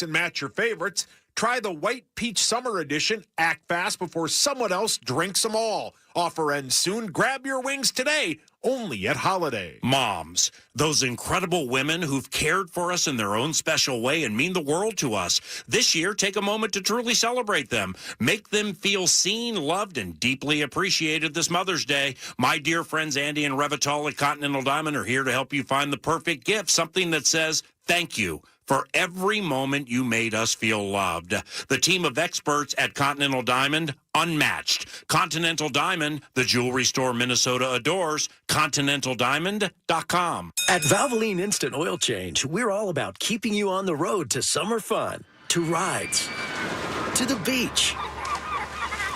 and match your favorites. Try the White Peach Summer Edition. Act fast before someone else drinks them all. Offer ends soon. Grab your wings today, only at Holiday. Moms, those incredible women who've cared for us in their own special way and mean the world to us. This year, take a moment to truly celebrate them. Make them feel seen, loved, and deeply appreciated this Mother's Day. My dear friends Andy and Revital at Continental Diamond are here to help you find the perfect gift, something that says, thank you for every moment you made us feel loved. The team of experts at Continental Diamond, unmatched. Continental Diamond, the jewelry store Minnesota adores. ContinentalDiamond.com. At Valvoline Instant Oil Change, we're all about keeping you on the road to summer fun, to rides, to the beach,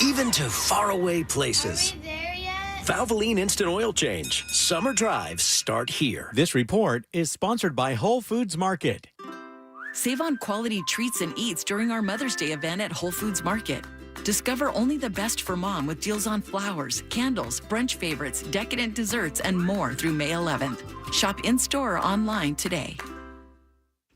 even to faraway places. Valvoline Instant Oil Change. Summer drives start here. This report is sponsored by Whole Foods Market. Save on quality treats and eats during our Mother's Day event at Whole Foods Market. Discover only the best for mom with deals on flowers, candles, brunch favorites, decadent desserts, and more through May 11th. Shop in-store or online today.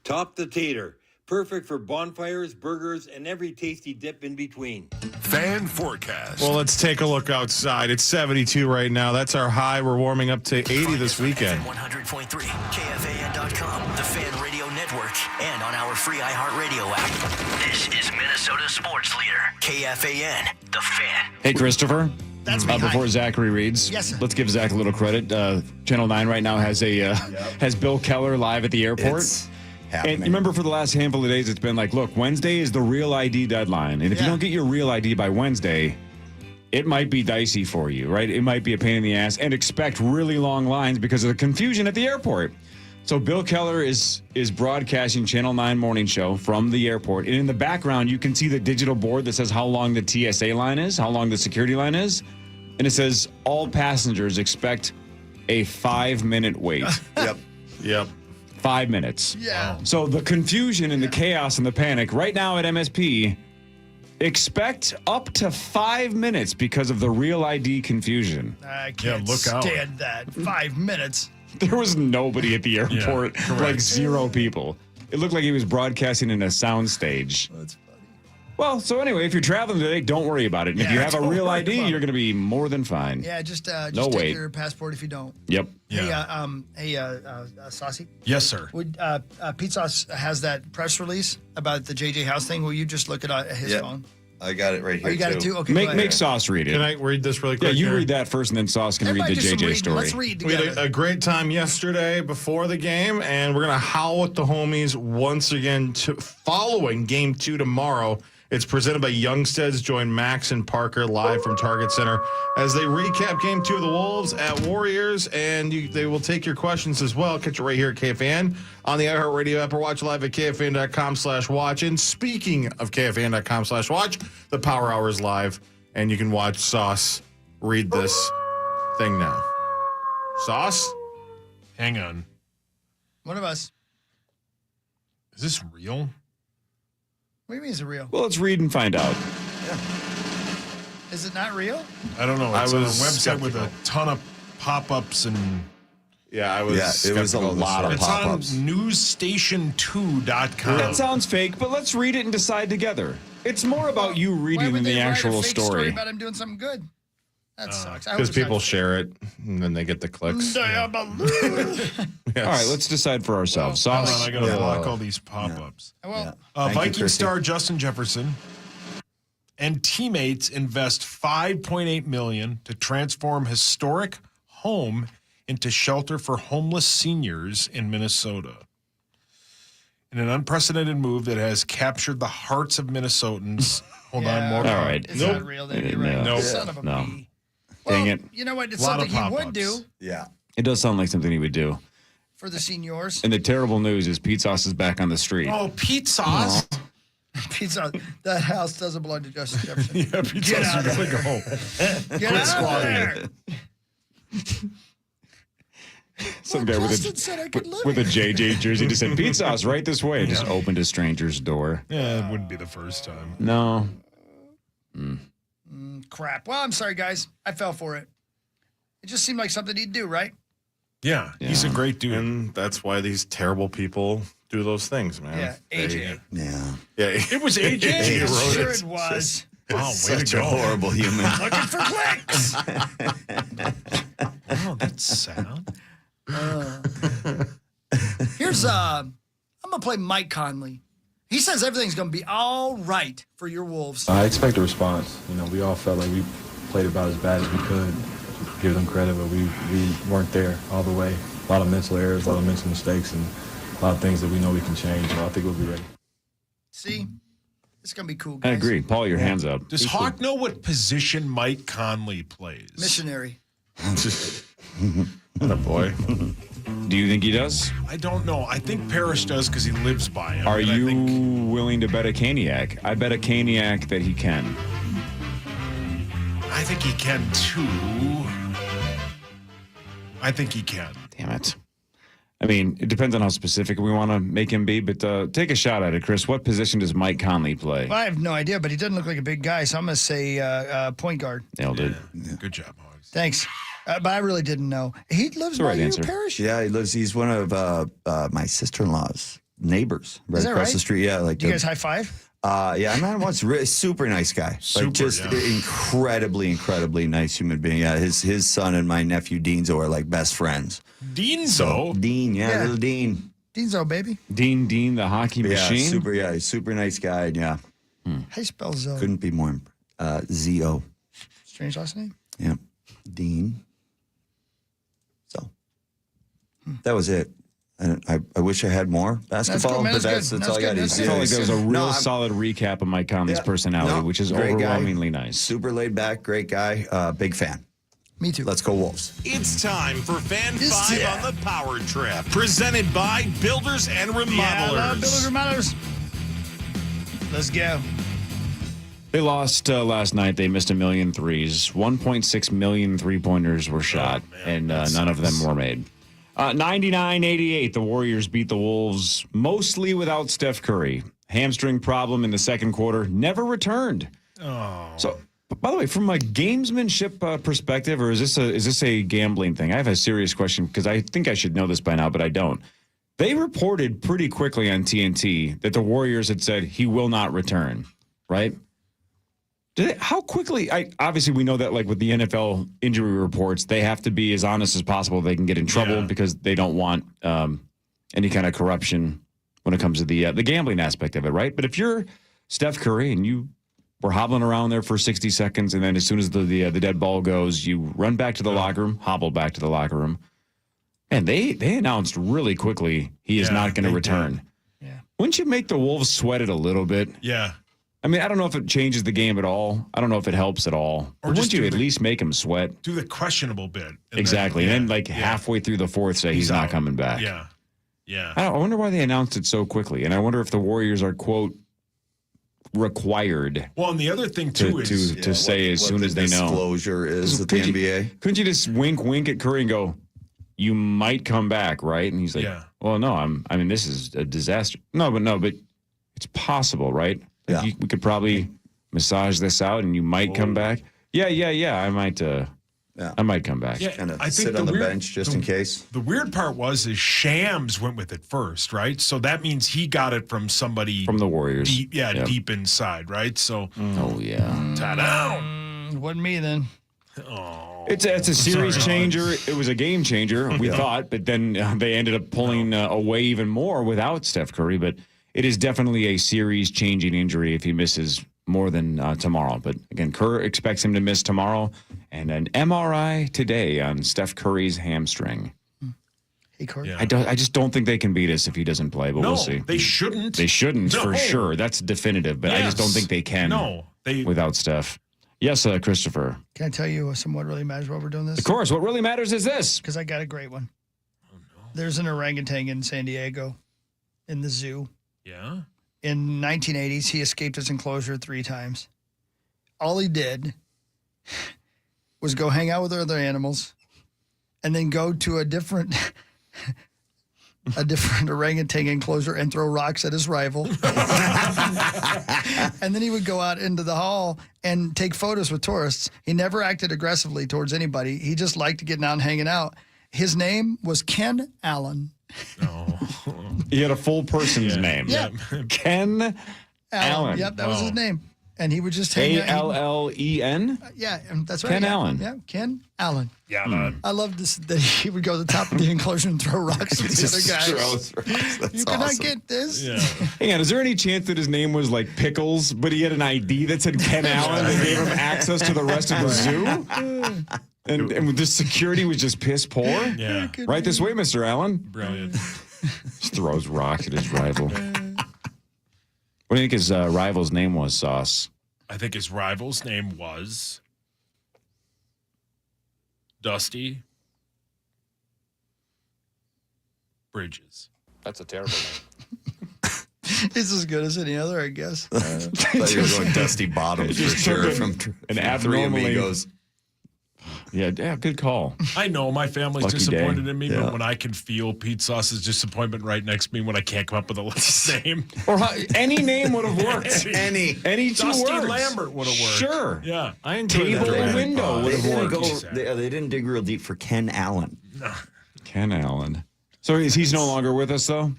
Top the Tater. Perfect for bonfires, burgers, and every tasty dip in between. Fan forecast. Well, let's take a look outside. It's 72 right now. That's our high. We're warming up to 80 this weekend. 100.3, KFAN.com, the Fan Radio Network, and on our free iHeartRadio app. This is Minnesota Sports Leader, KFAN, the Fan. Hey, Christopher. That's me. Before Zachary reads, yes, sir. Let's give Zach a little credit. Channel 9 right now has has Bill Keller live at the airport. And you remember for the last handful of days, it's been like, look, Wednesday is the real ID deadline. And if you don't get your real ID by Wednesday, it might be dicey for you, right? It might be a pain in the ass, and expect really long lines because of the confusion at the airport. So Bill Keller is broadcasting Channel 9 morning show from the airport. And in the background, you can see the digital board that says how long the TSA line is, how long the security line is. And it says all passengers expect a 5-minute wait. Yep. 5 minutes. Yeah. So the confusion and the chaos and the panic right now at MSP, expect up to 5 minutes because of the real ID confusion. I can't stand that. 5 minutes. There was nobody at the airport, like 0 people. It looked like he was broadcasting in a soundstage. That's funny. Well, so anyway, if you're traveling today, don't worry about it. And if you have a real ID, you're going to be more than fine. Yeah, just No take wait. your passport if you don't. Yep. Hey, Saucy? Yes, sir. Would Pete Sauce has that press release about the JJ House thing? Will you just look at his phone? I got it right here. Oh, you got it too? Okay. Make Sauce read it. Can I read this really quick? Yeah, you read that first, and then Sauce can Everybody read the do some JJ reading. story. Let's read We together. had a great time yesterday before the game, and we're going to howl at the homies once again following Game 2 tomorrow. It's presented by Youngsteads. Join Max and Parker live from Target Center as they recap Game 2 of the Wolves at Warriors, and they will take your questions as well. Catch it right here at KFAN on the iHeartRadio app or watch live at KFAN.com/watch. And speaking of KFAN.com/watch, the Power Hour is live, and you can watch Sauce read this thing now. Sauce? Hang on. One of us. Is this real? What do you mean is it real? Well, let's read and find out. Is it not real? I don't know. It's I on a was website skeptical. with a ton of pop-ups and... Yeah, I was. Yeah, it was a lot of It's pop-ups. on newsstation2.com. That sounds fake, but let's read it and decide together. It's more about you Why reading would than the they write actual a fake story story. about him doing something good? That sucks. I hope Because it's not people fake. share it, and then they get the clicks. Yes. All right, let's decide for ourselves. Hold Sauce. on, I got to block all these pop-ups. Well, Thank you, Viking Chrissy. star Justin Jefferson and teammates invest $5.8 million to transform historic home into shelter for homeless seniors in Minnesota. In an unprecedented move that has captured the hearts of Minnesotans. Hold on, more. All right. it's not real. Then you're right. No. Son of a No. bee. Dang Well, it. You know what? It's Lot of something he would pop-ups. do Yeah. It does sound like something he would do. for the seniors. And the terrible news is Pete Sauce is back on the street. Oh, Pete Sauce. Pizza. That house doesn't belong to Justin Jefferson. Yeah, Pete Get Sauce out is of going to go. Get out of there. Some guy with Justin said I could live a here. JJ jersey just said, Pete Sauce, right this way. Just opened a stranger's door. Yeah, it wouldn't be the first time. No. Crap. Well, I'm sorry, guys. I fell for it. It just seemed like something he'd do, right? Yeah, he's a great dude. And that's why these terrible people do those things, man. Yeah, AJ. Yeah. It was AJ. Yeah, who wrote sure it. it was. Wow, way Such to a go. horrible human. Looking for clicks. Oh, that's sad. Here's I'm gonna play Mike Conley. He says everything's gonna be all right for your Wolves. I expect a response. You know, we all felt like we played about as bad as we could. Give them credit, but we weren't there all the way. A lot of mental errors, a lot of mental mistakes, and a lot of things that we know we can change. So I think we'll be ready. See, it's gonna be cool, I guys. agree. Paul, your hands up. Does Hawk know what position Mike Conley plays? Missionary. What a boy. Do you think he does? I don't know. I think Parrish does because he lives by him. Are and you willing to bet a Caniac? I bet a Caniac that he can. I think he can too. I think he can. Damn it. I mean, it depends on how specific we want to make him be, but take a shot at it, Chris. What position does Mike Conley play? Well, I have no idea, but he doesn't look like a big guy, so I'm gonna say point guard. Nailed it. Yeah. Good job, Hogs. Thanks. But I really didn't know. He lives the by right you, answer. Parrish? Yeah, he's one of my sister-in-law's neighbors right that across right? the street. Yeah, like Do you guys high five? yeah, I met him once. Really, super nice guy. Super, like just yeah. incredibly nice human being. Yeah, his son and my nephew Deanzo are like best friends. Deanzo? Dean, yeah, little Dean. Deanzo, baby. Dean, the hockey machine? Yeah, he's super nice guy. Yeah. How do you spell Zo? Couldn't be more. Z-O. Strange last name? Yeah. Dean. So that was it. And I wish I had more basketball, man. but That's that's good. all I got. That's I felt like that was a real I'm- solid recap of Mike Conley's Yeah. personality, No, which is great guy. overwhelmingly nice. Super laid back, great guy, big fan. Me too. Let's go Wolves. It's time for Fan Yes, 5 yeah. on the Power Trip, presented by Builders and Yeah, I love Builders Remodelers. and Remodelers. Let's go. They lost last night. They missed 1 million threes. 1.6 million three-pointers were shot, and none of them were made. 99-88, the Warriors beat the Wolves, mostly without Steph Curry. Hamstring problem in the second quarter, never returned. Oh. So, by the way, from a gamesmanship perspective, or is this a gambling thing? I have a serious question because I think I should know this by now, but I don't. They reported pretty quickly on TNT that the Warriors had said he will not return, right? How quickly? Obviously, we know that, like with the NFL injury reports, they have to be as honest as possible. They can get in trouble because they don't want any kind of corruption when it comes to the gambling aspect of it, right? But if you're Steph Curry and you were hobbling around there for 60 seconds, and then as soon as the dead ball goes, you run back to the locker room, hobble back to the locker room, and they announced really quickly he is not going to return. Yeah. Wouldn't you make the Wolves sweat it a little bit? Yeah. I mean, I don't know if it changes the game at all. I don't know if it helps at all. Or Or just wouldn't you do at the- least make him sweat? Do the questionable bit. And Exactly. Then, and then, halfway through the fourth, say he's not out. coming back. Yeah. Yeah. I wonder why they announced it so quickly. And I wonder if the Warriors are, quote, required Well, and the other thing, too, to say as soon as they know. Disclosure is at the NBA. Couldn't you just wink at Curry and go, you might come back, right? And he's like, well, no, I mean, this is a disaster. No, but it's possible, right? Like Yeah. we could probably massage this out and you might come back. Yeah. I might come back. Yeah, Kind of I think sit the on the weird- bench just in case. The weird part is Shams went with it first, right? So that means he got it from somebody From the Warriors. deep, Yep. deep inside, right? So, Oh, yeah. ta-da! Wasn't me then. Oh, It's a series sorry, changer. It was a game changer, we thought, but then they ended up pulling away even more without Steph Curry. But it is definitely a series-changing injury if he misses more than tomorrow. But again, Kerr expects him to miss tomorrow, and an MRI today on Steph Curry's hamstring. Hey, Corey. Yeah. I just don't think they can beat us if he doesn't play, but no, we'll see. they shouldn't. They shouldn't No. for sure. That's definitive, but I just don't Yes. think they can. No, they. Without Steph. Yes, Christopher. Can I tell you somewhat really matters while we're doing this? Of course. What really matters is this. Because I got a great one. There's an orangutan in San Diego in the zoo. Yeah. In 1980s, he escaped his enclosure 3 times. All he did was go hang out with other animals and then go to a different orangutan enclosure and throw rocks at his rival. And then he would go out into the hall and take photos with tourists. He never acted aggressively towards anybody. He just liked getting out and hanging out. His name was Ken Allen, He had a full person's name. Yeah. Ken Allen. Yep, that was his name. And he would just hang out. Allen? Yeah, that's right. Ken Allen. Yeah, Ken Allen. Yeah, I love this that he would go to the top of the enclosure and throw rocks at the other guys. You cannot get this. Yeah. Hang on, is there any chance that his name was like Pickles, but he had an ID that said Ken Allen and gave him access to the rest of the zoo? And the security was just piss poor? Yeah. Right this way, Mr. Allen. Brilliant. Just throws rocks at his rival. What do you think his rival's name was, Sauce? I think his rival's name was Dusty Bridges. That's a terrible name. It's as good as any other, I guess. I thought you were going Dusty Bottoms for sure from Three abnormally- Amigos. Yeah, good call. I know my family's Lucky disappointed day. in me, but when I can feel Pete Sauce's disappointment right next to me when I can't come up with a last name. Or any name would have worked. Any two Dusty words. Lambert would have worked. Sure. Yeah. I enjoyed Table that. and window would They have didn't, worked. they didn't dig real deep for Ken Allen. Ken Allen. So he's no longer with us, though?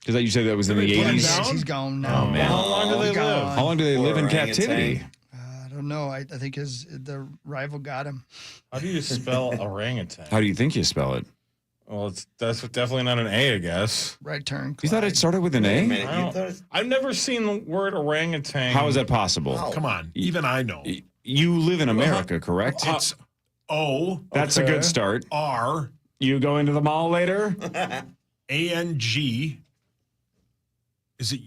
Because you said that was in the Did they put him 80s? down? He's gone now. Oh, man. How long do they live? How long do they live in Orangutan. captivity? I don't know. I think the rival got him. How do you spell orangutan? How do you think you spell it? Well, that's definitely not an A, I guess. Right turn. You thought it started with an Wait a A? minute, you thought it- I've never seen the word orangutan. How is that possible? Wow. Come on. Even I know. You live in America, correct? It's O That's a good start. R You go into the mall later? A N G. Is it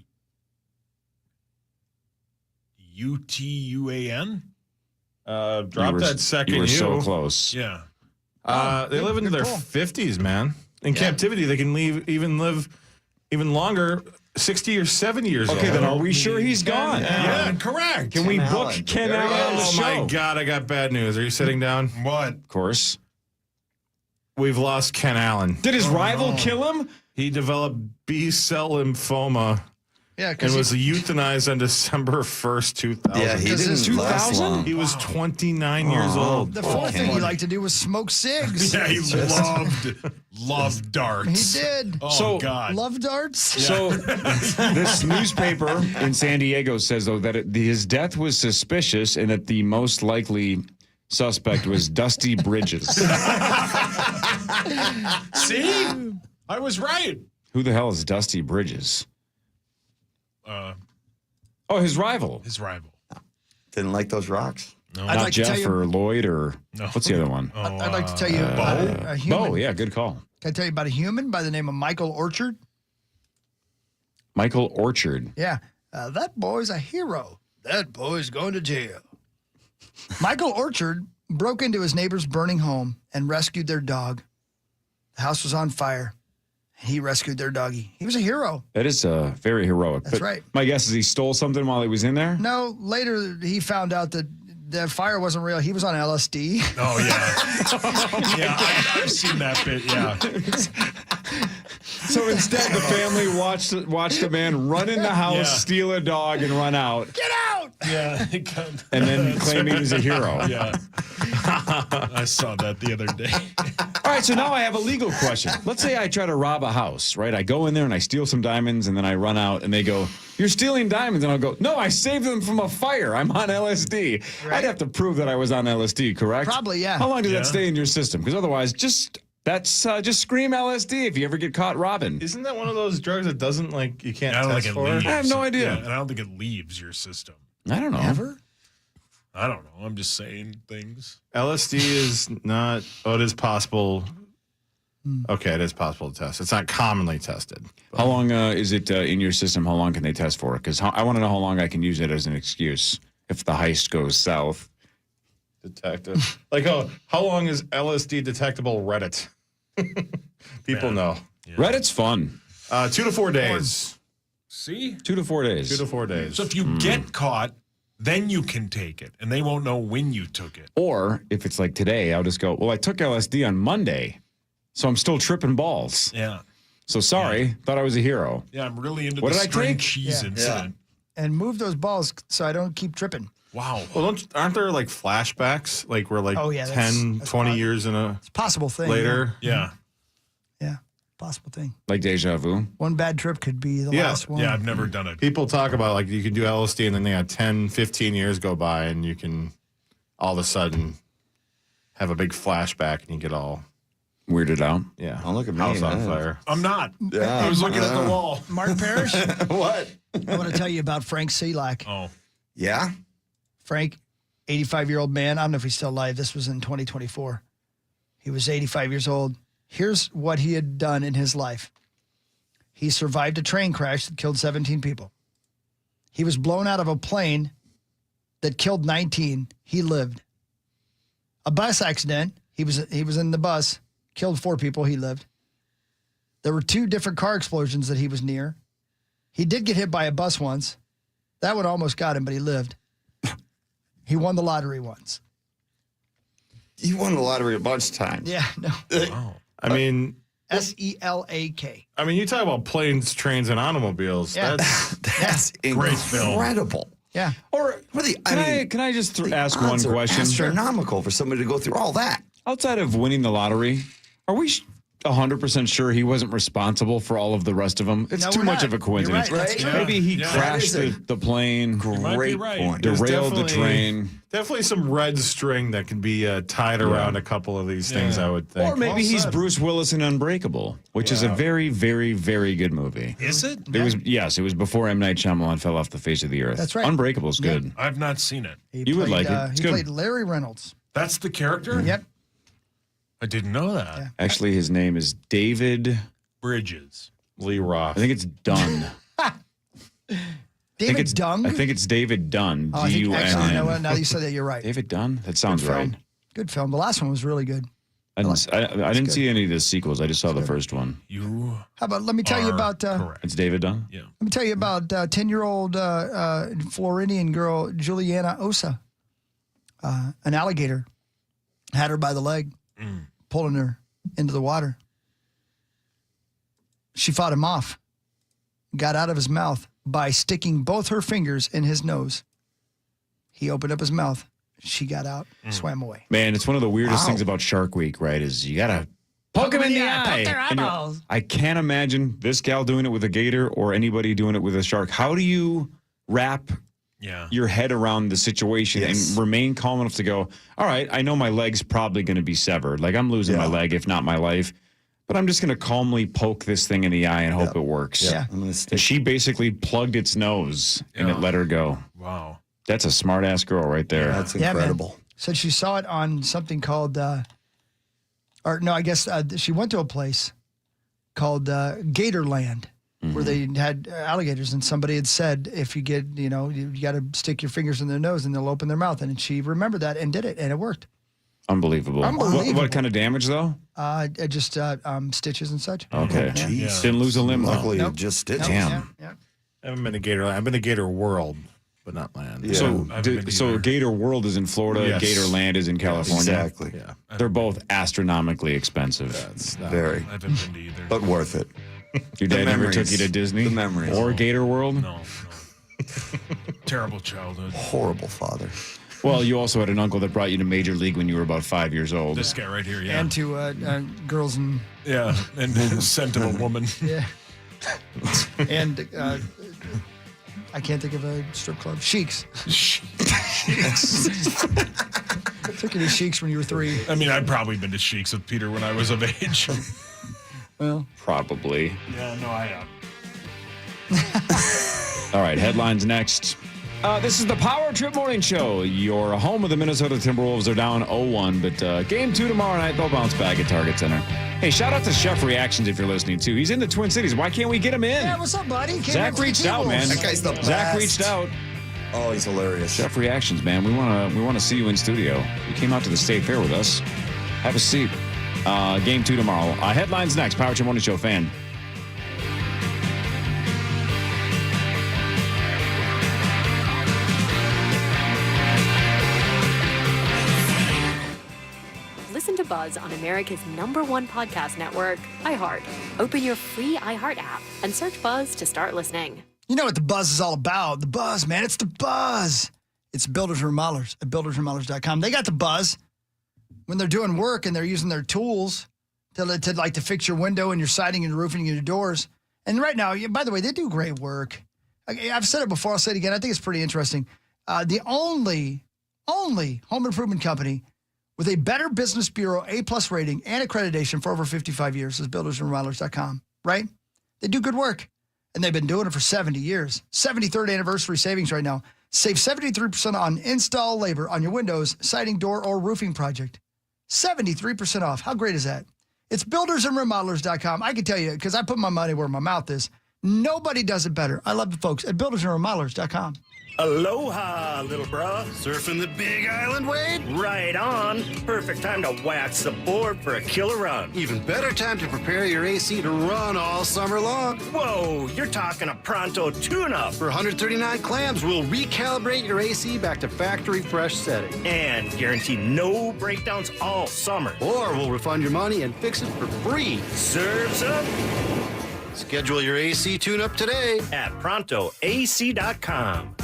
UTUAN? Drop that second You U. were so close. Yeah. They live into their call. 50s, man. In captivity, they can live even longer, 60 or 70 years old. Okay, then are we sure he's gone? Yeah, correct. Can we Ken book Allen. Ken There he Allen on the Oh, show? my God, I got bad news. Are you sitting down? What? Of course. We've lost Ken Allen. Did his rival kill him? He developed B-cell lymphoma Yeah, and because was euthanized on December 1st, 2000. Yeah, he Because didn't it's last 2000? long. He was 29 years old. the fourth thing he liked to do was smoke cigs. Yeah, he loved darts. He did. Oh, So- God. Love darts. So, this newspaper in San Diego says, though, that his death was suspicious and that the most likely suspect was Dusty Bridges. See? I was right. Who the hell is Dusty Bridges? Oh, his rival. His rival. Didn't like those rocks? No. I'd Not like to tell Jeff you. or Lloyd or what's the other one? I'd like to tell you Bo? about a human. Oh, yeah, good call. Can I tell you about a human by the name of Michael Orchard? Michael Orchard. Yeah, that boy's a hero. That boy's going to jail. Michael Orchard broke into his neighbor's burning home and rescued their dog. The house was on fire. He rescued their doggie. He was a hero. That is very heroic. That's But right. My guess is he stole something while he was in there? No, later he found out that the fire wasn't real. He was on LSD. Oh, yeah. Yeah, I've seen that bit, yeah. So instead, the family watched a man run in the house, Yeah. steal a dog, and run out, Get out! Yeah. and then claim he was a hero. Yeah. I saw that the other day. All right, so now I have a legal question. Let's say I try to rob a house, right? I go in there and I steal some diamonds, and then I run out, and they go, "You're stealing diamonds," and I'll go, "No, I saved them from a fire. I'm on LSD." Right. I'd have to prove that I was on LSD, correct? Probably, yeah. How long does Yeah. that stay in your system? Because otherwise, just scream LSD if you ever get caught robbing. Isn't that one of those drugs that doesn't, like, you can't I don't test think it for? leaves. I have no idea. Yeah, and I don't think it leaves your system. I don't know. Ever? I don't know. I'm just saying things. LSD is not, it is possible. Okay, it is possible to test. It's not commonly tested. How long is it in your system? How long can they test for it? Because I want to know how long I can use it as an excuse if the heist goes south. Detective. Like, how long is LSD detectable? Reddit. People know. Yeah. Reddit's fun. 2 to 4 days. See? 2 to 4 days. 2 to 4 days. So if you get caught, then you can take it, and they won't know when you took it. Or if it's like today, I'll just go, well, I took LSD on Monday, so I'm still tripping balls. Yeah. So sorry, thought I was a hero. Yeah, I'm really into What the did I string take? cheese Yeah. incident. And move those balls so I don't keep tripping. Wow. Well, aren't there like flashbacks? Like we're like Oh, yeah, 10, that's 20 odd. years in a It's a possible thing. later. Yeah. Yeah. possible thing. Like deja vu. One bad trip could be the last one. Yeah, I've never done it. People talk about like you can do LSD and then they got 10, 15 years go by and you can all of a sudden have a big flashback and you get all weirded out. Yeah. Oh, look at me. House on fire. I'm not. Yeah. I was looking at the wall. Mark Parrish, What? I want to tell you about Frank Selak. Oh. Yeah? Frank, 85-year-old man. I don't know if he's still alive. This was in 2024. He was 85 years old. Here's what he had done in his life. He survived a train crash that killed 17 people. He was blown out of a plane that killed 19. He lived. A bus accident. He was in the bus, killed 4 people. He lived. There were 2 different car explosions that he was near. He did get hit by a bus once. That one almost got him, but he lived. He won the lottery once. You won the lottery a bunch of times. Yeah, no. Wow. I mean, Selak. I mean, you talk about planes, trains, and automobiles. Yeah. That's Great film. incredible. Yeah. Or Can I just the ask one odds are question? astronomical for somebody to go through all that. Outside of winning the lottery, are we 100% sure he wasn't responsible for all of the rest of them? It's No, too we're much not. of a coincidence. You're right. That's true. Maybe he Yeah. crashed That is the plane, might be Great right. point. There's derailed the definitely- train. Definitely some red string that can be tied around a couple of these things, Yeah. I would think. Or maybe Well he's said. Bruce Willis in Unbreakable, which is a very, very, very good movie. Is it? It was before M. Night Shyamalan fell off the face of the earth. That's right. Unbreakable's good. I've not seen it. He You would played, like it. It's he good. played Larry Reynolds. That's the character? Yep. I didn't know that. Yeah. Actually, his name is David. Bridges. Lee Roth. I think it's Dunn. David Dung. I think it's David Dunn. Oh, I think, actually, you know what? D-U-N-N. Now that you said that, you're right. David Dunn? That sounds Good film. right. Good film. The last one was really good. I didn't good. see any of the sequels. I just saw the first one. You How about, let me tell you are about, correct. It's David Dunn? Yeah. let me tell you about 10-year-old Floridian girl, Juliana Osa. An alligator had her by the leg, pulling her into the water. She fought him off, got out of his mouth by sticking both her fingers in his nose. He opened up his mouth. She got out, swam away. Man, it's one of the weirdest things about Shark Week, right? Is you got to poke him in the eye. Poke their And you're- eyeballs. I can't imagine this gal doing it with a gator or anybody doing it with a shark. How do you wrap your head around the situation and remain calm enough to go, all right, I know my leg's probably going to be severed. Like I'm losing my leg, if not my life. But I'm just going to calmly poke this thing in the eye and hope it works. Yeah. I'm gonna stick. And she basically plugged its nose and it let her go. Wow. That's a smart ass girl right there. That's Yeah, man. incredible. Said she saw it on something called, she went to a place called Gatorland where they had alligators, and somebody had said, if you get, you got to stick your fingers in their nose and they'll open their mouth. And she remembered that and did it, and it worked. Unbelievable. What kind of damage though? Just stitches and such. Okay. Yeah. Jeez. Didn't lose a limb though. Luckily, Nope. just stitched. Damn. Yeah. I haven't been to Gatorland. I've been to Gator World, but not Land. Yeah. So, I haven't been either. Gator World is in Florida. Yes. Gator Land is in California. Exactly. Yeah. They're both astronomically expensive. It's not, Very. I haven't been to either. But worth it. Your dad never took memories. you to Disney? The memories. Or Gator World? No. Terrible childhood. Horrible father. Well, you also had an uncle that brought you to Major League when you were about 5 years old. This guy right here, yeah. And to girls and Yeah, and scent of a woman. yeah, and I can't think of a strip club. Sheiks. Took you to Sheiks when you were 3. I mean, I'd probably been to Sheiks with Peter when I was of age. Well, Probably. Yeah, no, I have. All right, headlines next. This is the Power Trip Morning Show. Your home of the Minnesota Timberwolves are down 0-1, but game 2 tomorrow night, they'll bounce back at Target Center. Hey, shout out to Chef Reactions if you're listening, too. He's in the Twin Cities. Why can't we get him in? yeah, what's up, buddy? Came Zach in for the reached out, man. T-Wolves. That guy's the Zach best. reached out. Oh, he's hilarious. Chef Reactions, man. We wanna see you in studio. You came out to the State Fair with us. Have a seat. Game 2 tomorrow. Headlines next. Power Trip Morning Show fan. Listen to Buzz on America's #1 podcast network, iHeart. Open your free iHeart app and search Buzz to start listening. You know what the buzz is all about. The buzz, man. It's the buzz. It's builders and remodelers at buildersremodelers.com. They got the buzz when they're doing work and they're using their tools to fix your window and your siding and your roofing and your doors. And right now, by the way, they do great work. I've said it before. I'll say it again. I think it's pretty interesting. The only home improvement company with a Better Business Bureau A+ rating and accreditation for over 55 years is buildersandremodelers.com, right? They do good work, and they've been doing it for 70 years. 73rd anniversary savings right now. Save 73% on install labor on your windows, siding, door, or roofing project. 73% off. How great is that? It's buildersandremodelers.com. I can tell you, because I put my money where my mouth is, nobody does it better. I love the folks at buildersandremodelers.com. Aloha, little bro. Surfing the Big Island wave? Right on. Perfect time to wax the board for a killer run. Even better time to prepare your AC to run all summer long. Whoa, you're talking a pronto tune-up. For 139 clams, we'll recalibrate your AC back to factory fresh setting. And guarantee no breakdowns all summer. Or we'll refund your money and fix it for free. Serves up. Schedule your AC tune-up today at prontoac.com.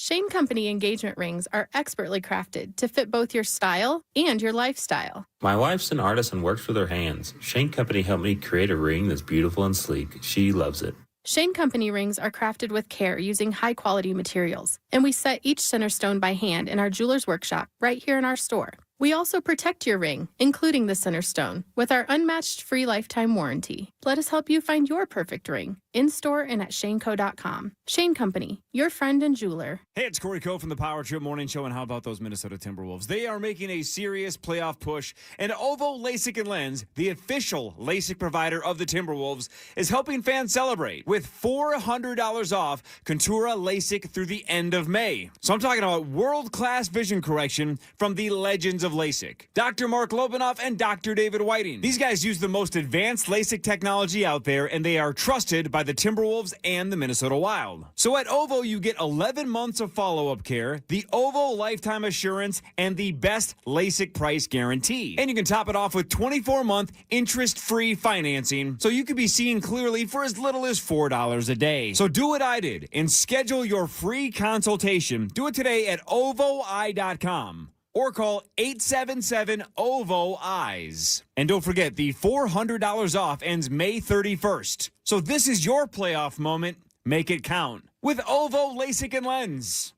Shane Company engagement rings are expertly crafted to fit both your style and your lifestyle. My wife's an artist and works with her hands. Shane Company helped me create a ring that's beautiful and sleek. She loves it. Shane Company rings are crafted with care using high-quality materials, and we set each center stone by hand in our jeweler's workshop right here in our store. We also protect your ring, including the center stone, with our unmatched free lifetime warranty. Let us help you find your perfect ring, in-store and at shaneco.com. Shane Company, your friend and jeweler. Hey, it's Corey Coe from the Power Trip Morning Show, and how about those Minnesota Timberwolves? They are making a serious playoff push, and Ovo LASIK & Lens, the official LASIK provider of the Timberwolves, is helping fans celebrate with $400 off Contura LASIK through the end of May. So I'm talking about world-class vision correction from the legends of LASIK, Dr. Mark Lobanoff and Dr. David Whiting. These guys use the most advanced LASIK technology out there, and they are trusted by the Timberwolves and the Minnesota Wild. So at Ovo, you get 11 months of follow-up care, the Ovo lifetime assurance, and the best LASIK price guarantee. And you can top it off with 24-month interest-free financing, so you could be seeing clearly for as little as $4 a day. So do what I did and schedule your free consultation. Do it today at ovoi.com. Or call 877-OVO-EYES. And don't forget, the $400 off ends May 31st. So this is your playoff moment. Make it count with Ovo LASIK & Lens.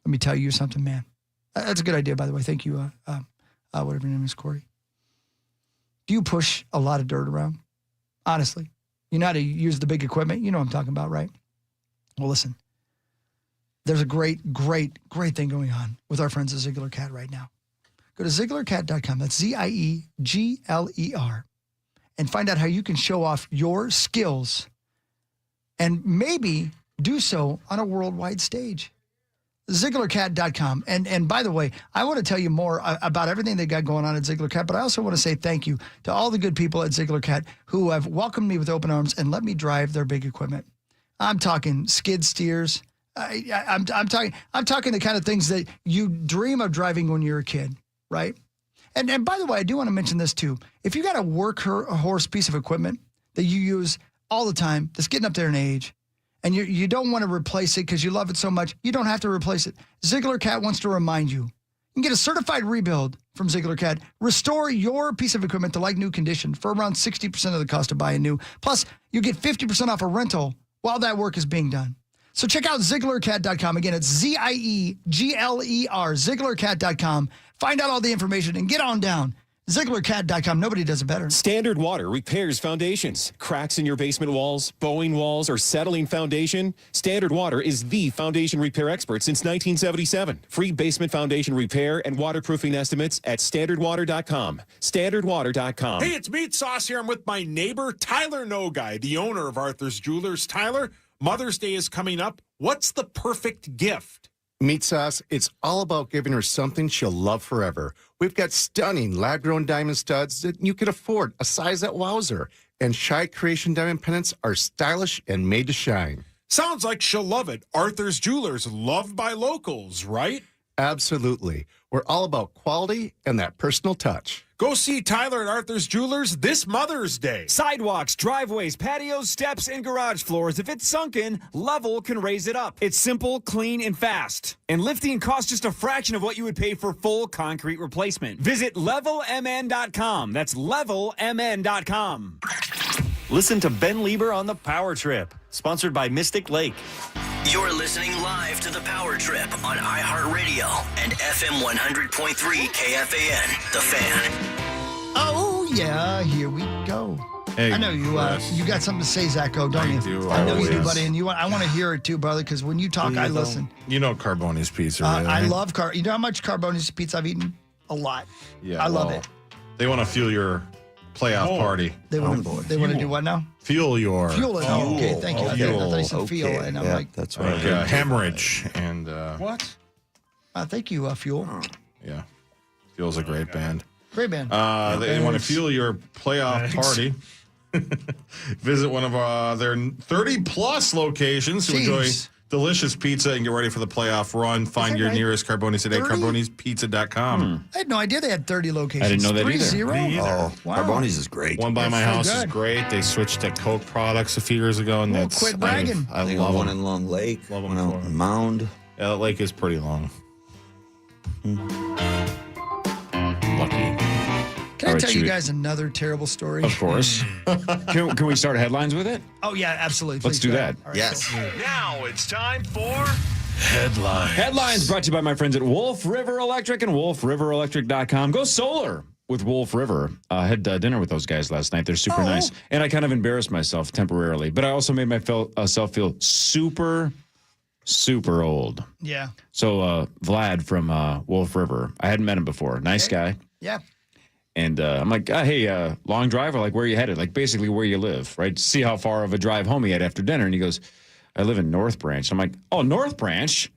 Let me tell you something, man. That's a good idea, by the way. Thank you, whatever your name is, Corey. Do you push a lot of dirt around? Honestly. You know how to use the big equipment? You know what I'm talking about, right? Well, listen. There's a great thing going on with our friends at Ziegler Cat right now. Go to ZieglerCat.com. That's ZIEGLER. And find out how you can show off your skills and maybe do so on a worldwide stage. ZieglerCat.com. And by the way, I want to tell you more about everything they got going on at Ziegler Cat, but I also want to say thank you to all the good people at Ziegler Cat who have welcomed me with open arms and let me drive their big equipment. I'm talking skid steers. I'm talking the kind of things that you dream of driving when you're a kid, right? And by the way, I do want to mention this too. If you got a workhorse piece of equipment that you use all the time, that's getting up there in age, and you don't want to replace it because you love it so much, you don't have to replace it. Ziegler Cat wants to remind you. You can get a certified rebuild from Ziegler Cat. Restore your piece of equipment to like new condition for around 60% of the cost of buying new. Plus, you get 50% off a rental while that work is being done. So check out ZieglerCat.com. Again, it's ZIEGLER, ZieglerCat.com. Find out all the information and get on down. ZieglerCat.com. Nobody does it better. Standard Water repairs foundations. Cracks in your basement walls, bowing walls, or settling foundation? Standard Water is the foundation repair expert since 1977. Free basement foundation repair and waterproofing estimates at StandardWater.com. StandardWater.com. Hey, it's Meat Sauce here. I'm with my neighbor, Tyler Nogai, the owner of Arthur's Jewelers. Tyler, Mother's Day is coming up. What's the perfect gift? Meat Sauce, it's all about giving her something she'll love forever. We've got stunning lab-grown diamond studs that you can afford, a size that wows her. And Shy Creation diamond pendants are stylish and made to shine. Sounds like she'll love it. Arthur's Jewelers, loved by locals, right? Absolutely. We're all about quality and that personal touch. Go see Tyler at Arthur's Jewelers this Mother's Day. Sidewalks, driveways, patios, steps, and garage floors. If it's sunken, Level can raise it up. It's simple, clean, and fast. And lifting costs just a fraction of what you would pay for full concrete replacement. Visit levelmn.com. That's levelmn.com. Listen to Ben Lieber on The Power Trip, sponsored by Mystic Lake. You're listening live to The Power Trip on iHeartRadio and FM 100.3 KFAN, The Fan. Oh, yeah, here we go. Hey, I know you you got something to say, Zacho, don't you? do, I know you do, always. buddy, and I want to hear it too, brother, because when you talk, I listen. You know Carboni's pizza, right? I love You know how much Carboni's pizza I've eaten? A lot. Yeah, I love it. They want to fuel your playoff party. They want to do what now? Fuel your. Fuel it. Oh, okay, thank you. I thought you said feel, Okay, and I'm yeah, like, that's right. Like hemorrhage and. what? Thank you, Fuel. Yeah. Fuel's a great band. Great band. They want to fuel your playoff party. Visit one of their 30-plus locations to enjoy delicious pizza and get ready for the playoff run. Find your nearest Carboni today, 30? carbonispizza.com. I had no idea they had 30 locations. I didn't know that either. 30? Me either. Oh, wow. Carboni's is great. One by my so house is good. great. They switched to Coke products a few years ago, and that's quit bragging. I They love got one them. in Long Lake, Love one them out for in Mound. Yeah, that lake is pretty long. Lucky. Can I tell you guys another terrible story? Of course. Can we start headlines with it? Oh, yeah, absolutely. Let's Please do go that. ahead. All right, Yes. cool. Now it's time for Headlines. Headlines brought to you by my friends at Wolf River Electric and wolfriverelectric.com. Go solar with Wolf River. I had dinner with those guys last night. They're super nice. And I kind of embarrassed myself temporarily, but I also made myself feel super, super old. Yeah. So Vlad from Wolf River, I hadn't met him before. Nice guy. Yeah. And I'm like, hey, long drive? Or like, where are you headed? Like, basically where you live, right? See how far of a drive home he had after dinner. And he goes, I live in North Branch. I'm like, oh, North Branch?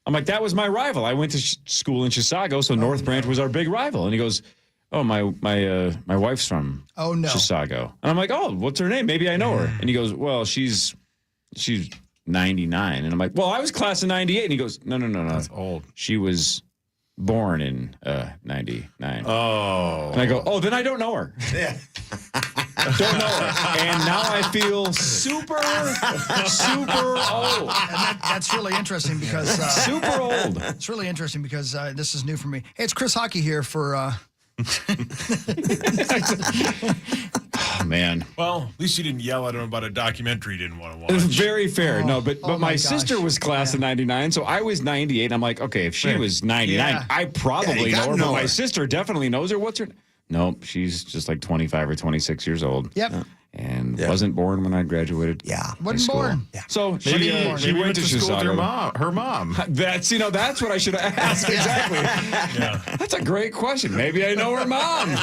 I'm like, that was my rival. I went to school in Chisago, so North Branch was our big rival. And he goes, oh, my wife's from Chisago. And I'm like, oh, what's her name? Maybe I know her. And he goes, well, she's 99. And I'm like, well, I was class of 98. And he goes, no. That's old. She was born in 99. Oh. And I go, oh, then I don't know her. Yeah. Don't know her. And now I feel super, super old. And that's really interesting because... super old. It's really interesting because this is new for me. Hey, it's Chris Hockey here for... Oh, man. Well, at least you didn't yell at him about a documentary you didn't want to watch. Very fair. No, but oh my my sister gosh. was class of 99, so I was 98. I'm like, okay, if she was 99, Yeah. I probably Yeah, you know her, gotta but know my her. sister definitely knows her. What's her... Nope, she's just like 25 or 26 years old. Yep. And wasn't born when I graduated. Yeah. Wasn't born. Yeah. So she went to school with Chisago. her mom. That's what I should have asked. Exactly. That's a great question. Maybe I know her mom.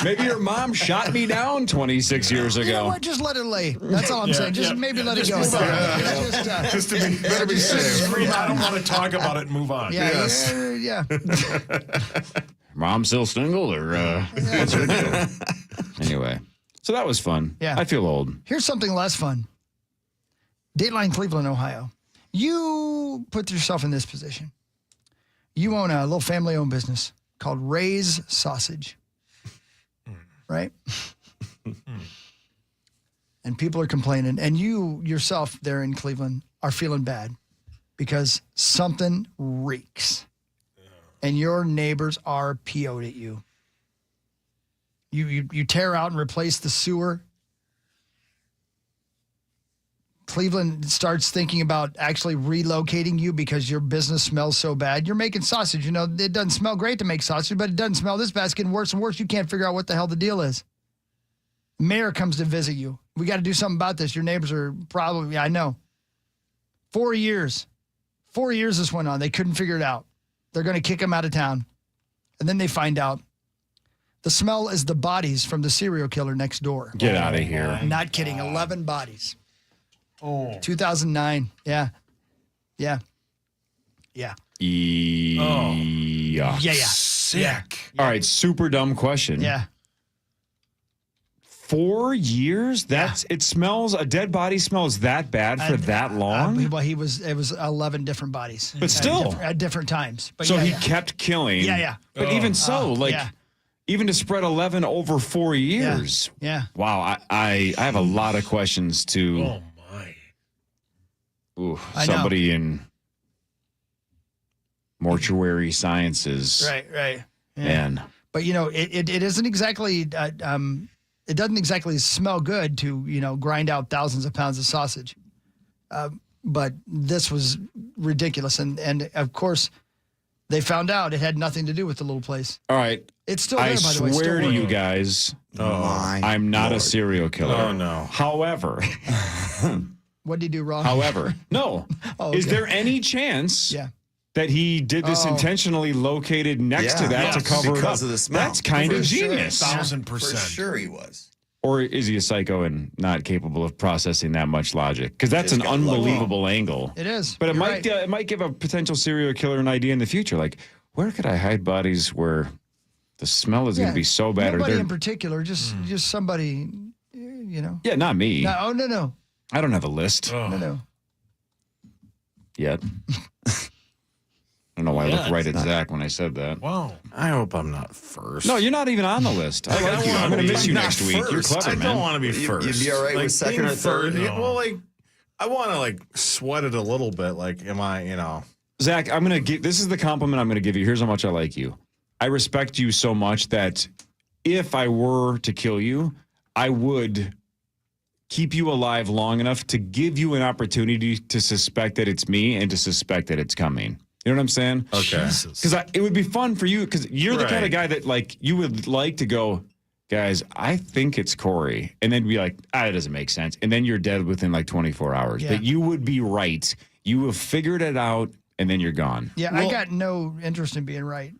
Maybe her mom shot me down 26 years ago. You know what? Just let it lay. That's all I'm saying. Just maybe let it go. Just to be better be safe. I don't want to talk about it and move on. Yeah. Mom still single or what's her deal? Anyway, so that was fun. Yeah. I feel old. Here's something less fun. Dateline Cleveland, Ohio. You put yourself in this position. You own a little family-owned business called Ray's Sausage, right? And people are complaining. And you yourself there in Cleveland are feeling bad because something reeks. And your neighbors are PO'd at you. You tear out and replace the sewer. Cleveland starts thinking about actually relocating you because your business smells so bad. You're making sausage. You know, it doesn't smell great to make sausage, but it doesn't smell this bad. It's getting worse and worse. You can't figure out what the hell the deal is. Mayor comes to visit you. We got to do something about this. Your neighbors are probably, I know. 4 years. 4 years this went on. They couldn't figure it out. They're going to kick him out of town. And then they find out the smell is the bodies from the serial killer next door. Get out of here. Not kidding. 11 bodies. 2009. Yeah. Yeah. Yeah. Yeah. Yeah. Sick. All right, super dumb question. Yeah. 4 years? It smells. A dead body smells that bad for that long. Well, it was 11 different bodies, But still. at different times. But so he kept killing. Yeah. But even so, even to spread 11 over 4 years. Yeah. Wow. I have a lot of questions to. Oh my. Ooh, somebody in mortuary sciences. Right. Yeah. Man. But it isn't exactly. It doesn't exactly smell good to grind out thousands of pounds of sausage. But this was ridiculous, and of course, they found out it had nothing to do with the little place. All right. It's still there, by the way. I swear to you guys, I'm not a serial killer. Oh, no. However, what did he do wrong? However, no. Oh, Is okay. there any chance Yeah. that he did this intentionally located next to that to cover it up? Because of the smell. That's kind of genius. 1,000%. For sure he was. Or is he a psycho and not capable of processing that much logic? Because that's an unbelievable angle. It is. But You're it might give a potential serial killer an idea in the future. Like, where could I hide bodies where the smell is going to be so bad? Nobody in particular, just somebody, Yeah, not me. No. I don't have a list No. yet. I don't know why I looked right at Zach when I said that. Wow. I hope I'm not first. No, you're not even on the list. I like you. I'm going to miss you next week. You're clever, man. I don't want to be first. You'd be all right with second or third? Well, I want to sweat it a little bit. Am I, Zach, I'm going to give, this is the compliment I'm going to give you. Here's how much I like you. I respect you so much that if I were to kill you, I would keep you alive long enough to give you an opportunity to suspect that it's me and to suspect that it's coming. You know what I'm saying? Okay. Because it would be fun for you because you're the kind of guy that you would like to go, guys, I think it's Corey. And then be like, that doesn't make sense. And then you're dead within 24 hours. Yeah. But you would be right. You have figured it out and then you're gone. Yeah, I got no interest in being right.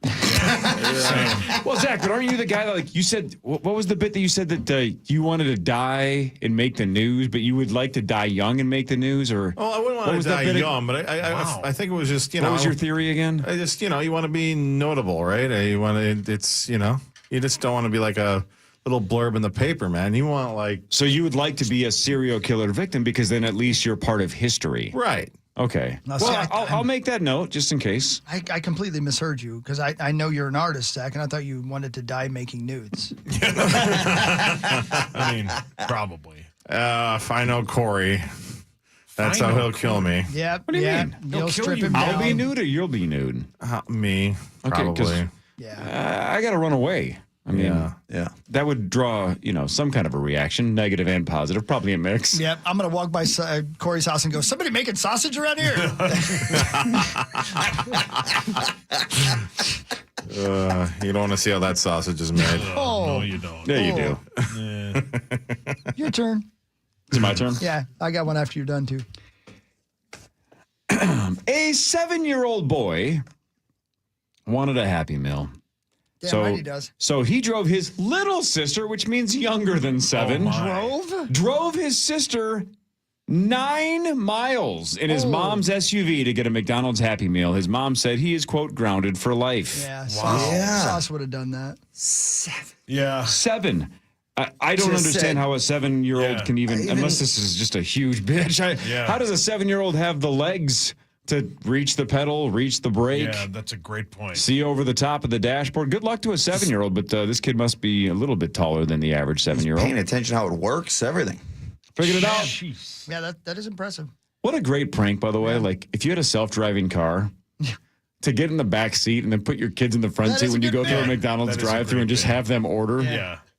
Well, Zach, but aren't you the guy that you said, what was the bit that you said that you wanted to die and make the news, but you would like to die young and make the news? Or well, I wouldn't want to die young, but I think it was just, What was your theory again? I just, you want to be notable, right? You want to, you just don't want to be like a little blurb in the paper, man. You want So you would like to be a serial killer victim because then at least you're part of history. Right. Okay. Now, Well, see, I'll make that note just in case. I completely misheard you because I know you're an artist, Zach, and I thought you wanted to die making nudes. I mean, probably. If I know Corey, that's how he'll kill me. Yep. What do you mean? You'll strip him I'll down. be nude or you'll be nude? Me, probably. I got to run away. I mean, that would draw, some kind of a reaction, negative and positive, probably a mix. Yep. I'm going to walk by Corey's house and go, somebody making sausage around here? You don't want to see how that sausage is made. No, you don't. Yeah, you do. Your turn. Is it my turn? Yeah, I got one after you're done, too. A 7-year-old boy wanted a Happy Meal. Damn right he does. So he drove his little sister, which means younger than 7. Drove his sister 9 miles in his mom's SUV to get a McDonald's Happy Meal. His mom said he is, quote, grounded for life. Yeah, Sauce would have done that. 7. Yeah. 7. I don't understand how a 7-year-old can even, unless this is just a huge bitch. How does a 7-year-old have the legs to reach the pedal, reach the brake? Yeah, that's a great point. See over the top of the dashboard. Good luck to a 7-year-old, but this kid must be a little bit taller than the average 7-year-old. Paying attention how it works, everything. Figured it out. Jeez. Yeah, that is impressive. What a great prank, by the way. Like, if you had a self-driving car, to get in the back seat and then put your kids in the front seat when you go through a McDonald's drive-thru and just have them order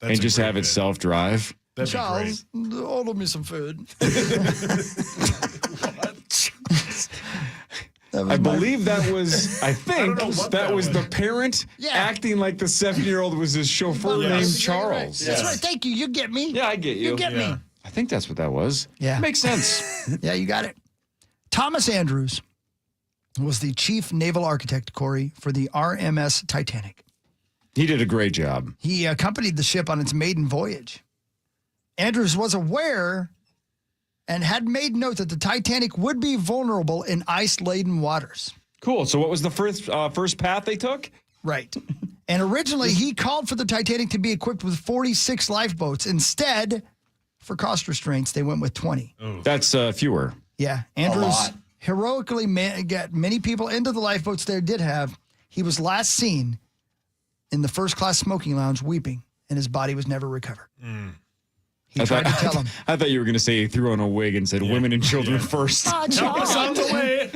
and just have it self-drive. Charles, order me some food. I believe that was, I think that was the parent acting like the 7-year-old was his chauffeur named Charles. That's right. Thank you. You get me. Yeah, I get you. You get me. I think that's what that was. Yeah. Makes sense. Yeah, you got it. Thomas Andrews was the chief naval architect, Corey, for the RMS Titanic. He did a great job. He accompanied the ship on its maiden voyage. Andrews was aware and had made note that the Titanic would be vulnerable in ice-laden waters. Cool. So what was the first path they took? Right. And originally, he called for the Titanic to be equipped with 46 lifeboats. Instead, for cost restraints, they went with 20. That's fewer. Yeah. Andrews heroically got many people into the lifeboats they did have. He was last seen in the first-class smoking lounge weeping, and his body was never recovered. He tried to tell him. I thought you were going to say he threw on a wig and said women and children first. Oh, Charles. On the way.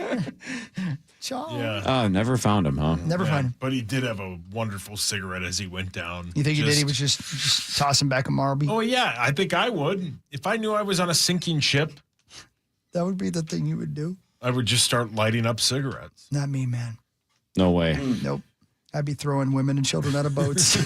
Charles. Yeah. Never found him, huh? Never find him. But he did have a wonderful cigarette as he went down. You think he did? He was just tossing back a Marby? Oh, yeah. I think I would. If I knew I was on a sinking ship, that would be the thing you would do. I would just start lighting up cigarettes. Not me, man. No way. Nope. I'd be throwing women and children out of boats.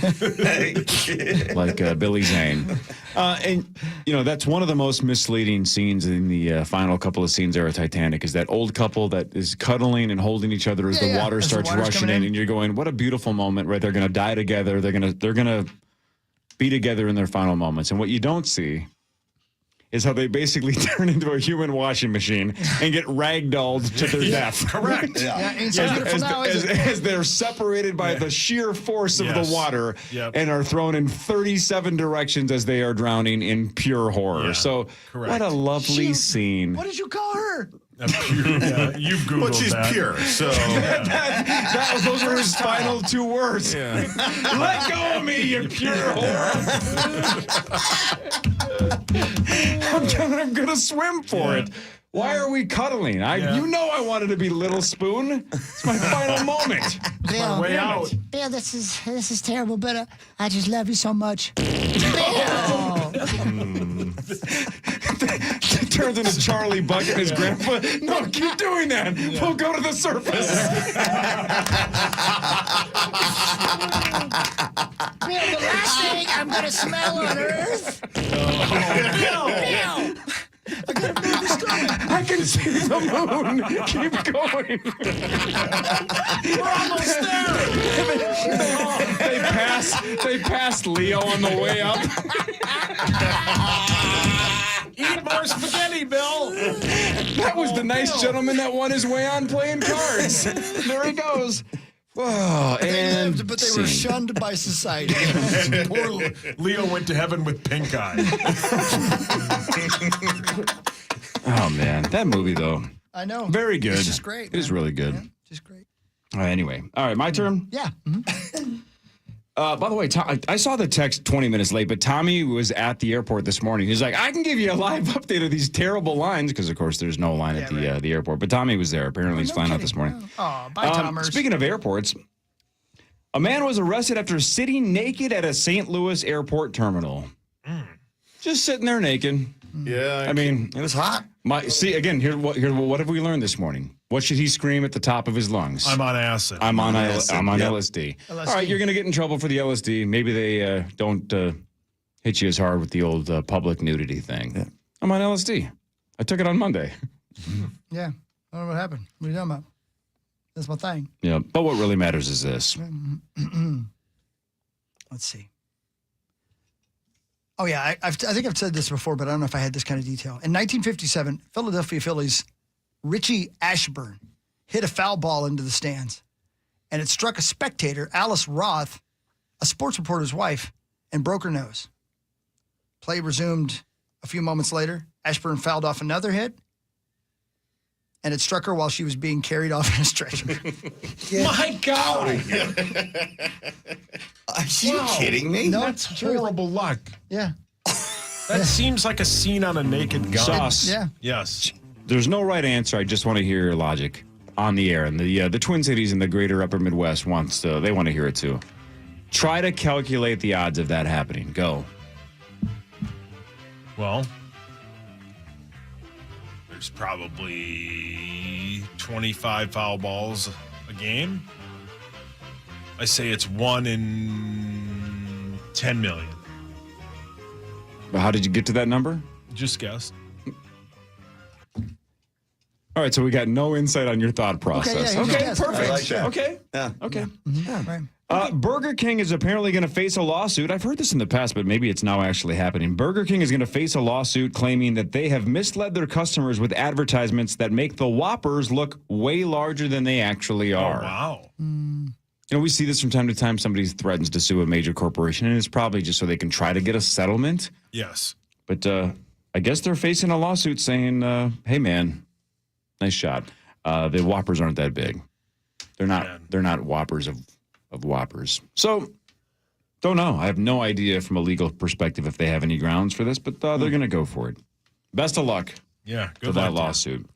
Like Billy Zane. And, that's one of the most misleading scenes in the final couple of scenes there at Titanic is that old couple that is cuddling and holding each other as the water starts rushing in. And you're going, what a beautiful moment, right? They're going to die together. They're going to be together in their final moments. And what you don't see is how they basically turn into a human washing machine and get ragdolled to their death. Correct. As they're separated by the sheer force of the water and are thrown in 37 directions as they are drowning in pure horror. So what a lovely scene. What did you call her? You've Googled But she's that. pure, so. Those were his final 2 words. Let go of me, you pure whore. I'm gonna swim for it. Why are we cuddling? You know I wanted to be Little Spoon. It's my final moment. Bill, way out. Bill, this is terrible, but I just love you so much. Bill! Turns into Charlie Bucket and his grandpa. No, keep doing that. We'll go to the surface. Bill, the last thing I'm going to smell on Earth. Bill! I can see the moon. Keep going. We're almost there. They passed Leo on the way up. Eat more spaghetti, Bill. That was the nice gentleman that won his way on playing cards. There he goes. Oh, They lived, but they were shunned by society. And poor Leo went to heaven with pink eye. Oh, man. That movie, though. I know. Very good. It's just great. It is really good. Yeah, just great. All right, anyway. All right, my turn? Yeah. By the way, I saw the text 20 minutes late, but Tommy was at the airport this morning. He's like, I can give you a live update of these terrible lines, because, of course, there's no line at the airport. But Tommy was there. Apparently, he's flying out this morning. Oh, bye, Thomas. Speaking of airports, a man was arrested after sitting naked at a St. Louis airport terminal. Just sitting there naked. Yeah. I mean, it was hot. What have we learned this morning? What should he scream at the top of his lungs? I'm on acid. I'm on LSD. All right, you're going to get in trouble for the LSD. Maybe they don't hit you as hard with the old public nudity thing. Yeah. I'm on LSD. I took it on Monday. Yeah. I don't know what happened. What are you talking about? That's my thing. Yeah, but what really matters is this. Let's see. Oh, yeah, I think I've said this before, but I don't know if I had this kind of detail. In 1957, Philadelphia Phillies' Richie Ashburn hit a foul ball into the stands, and it struck a spectator, Alice Roth, a sports reporter's wife, and broke her nose. Play resumed a few moments later. Ashburn fouled off another hit, and it struck her while she was being carried off in a stretcher. My God. Are you kidding me? No, That's horrible luck. Yeah. That seems like a scene on a Naked Gun. Sauce. Yeah. Yes. There's no right answer. I just want to hear your logic on the air. And the Twin Cities and the greater upper Midwest they want to hear it too. Try to calculate the odds of that happening. Go. Well, there's probably 25 foul balls a game. I say it's 1 in 10 million. But how did you get to that number? Just guess. All right, so we got no insight on your thought process. Okay, perfect. I like that. Okay. Yeah. Okay. Yeah, right. Burger King is apparently going to face a lawsuit. I've heard this in the past, but maybe it's now actually happening. Burger King is going to face a lawsuit claiming that they have misled their customers with advertisements that make the Whoppers look way larger than they actually are. Oh, wow. We see this from time to time. Somebody threatens to sue a major corporation, and it's probably just so they can try to get a settlement. Yes. But I guess they're facing a lawsuit saying, hey, man, nice shot. The Whoppers aren't that big. They're not Whoppers of Whoppers. So, don't know. I have no idea from a legal perspective if they have any grounds for this, but they're going to go for it. Best of luck. Yeah, good for that lawsuit.